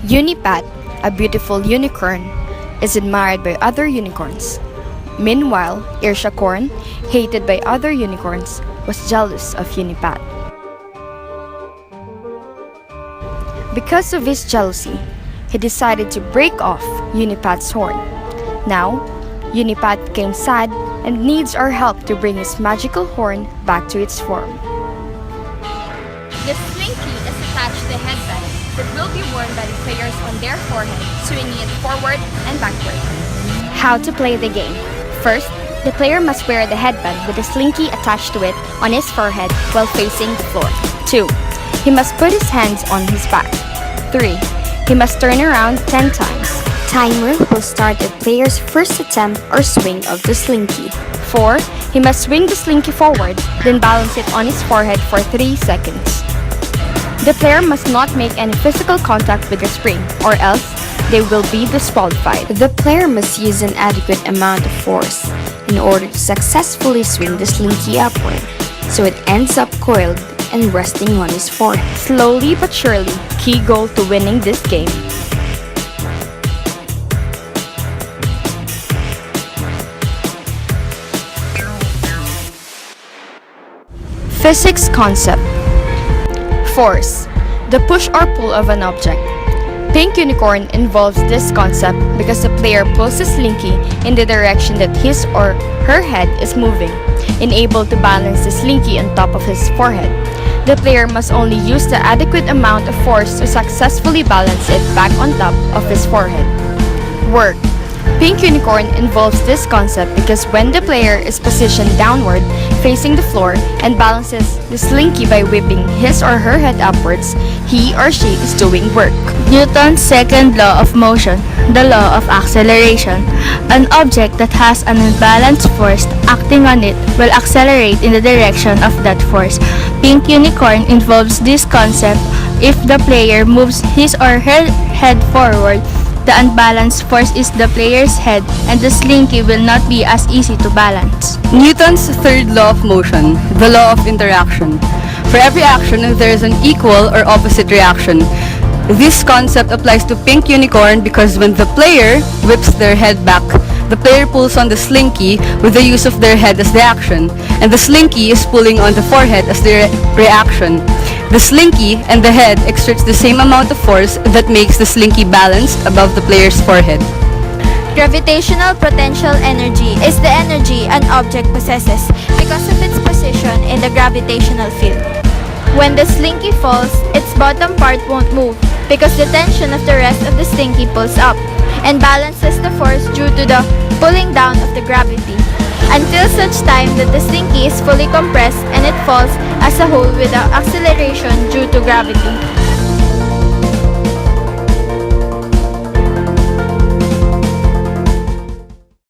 Unipat, a beautiful unicorn, is admired by other unicorns. Meanwhile, Irshakorn, hated by other unicorns, was jealous of Unipat. Because of his jealousy, he decided to break off Unipat's horn. Now, Unipat became sad and needs our help to bring his magical horn back to its form. The slinky is attached to the headband that will be worn by the players on their forehead, swinging it forward and backward. How to play the game. First, the player must wear the headband with the slinky attached to it on his forehead while facing the floor. 2. He must put his hands on his back. 3. He must turn around 10 times. Timer will start the player's first attempt or swing of the slinky. 4. He must swing the slinky forward, then balance it on his forehead for 3 seconds. The player must not make any physical contact with the spring, or else they will be disqualified. The player must use an adequate amount of force in order to successfully swing the slinky upward, so it ends up coiled and resting on his forehead. Slowly but surely, key goal to winning this game. Physics concept. Force, the push or pull of an object. Pink unicorn involves this concept because the player pulls the slinky in the direction that his or her head is moving, enabled to balance the slinky on top of his forehead. The player must only use the adequate amount of force to successfully balance it back on top of his forehead. Work. Pink unicorn involves this concept because when the player is positioned downward, facing the floor, and balances the slinky by whipping his or her head upwards, he or she is doing work. Newton's second law of motion, the law of acceleration. An object that has an unbalanced force acting on it will accelerate in the direction of that force. Pink unicorn involves this concept if the player moves his or her head forward. The unbalanced force is the player's head, and the slinky will not be as easy to balance. Newton's third law of motion, the law of interaction. For every action, there is an equal or opposite reaction. This concept applies to pink unicorn because when the player whips their head back, the player pulls on the slinky with the use of their head as the action, and the slinky is pulling on the forehead as the reaction. The slinky and the head exerts the same amount of force that makes the slinky balanced above the player's forehead. Gravitational potential energy is the energy an object possesses because of its position in the gravitational field. When the slinky falls, its bottom part won't move because the tension of the rest of the slinky pulls up and balances the force due to the pulling down of the gravity, until such time that the slinky is fully compressed and it falls as a whole without acceleration due to gravity.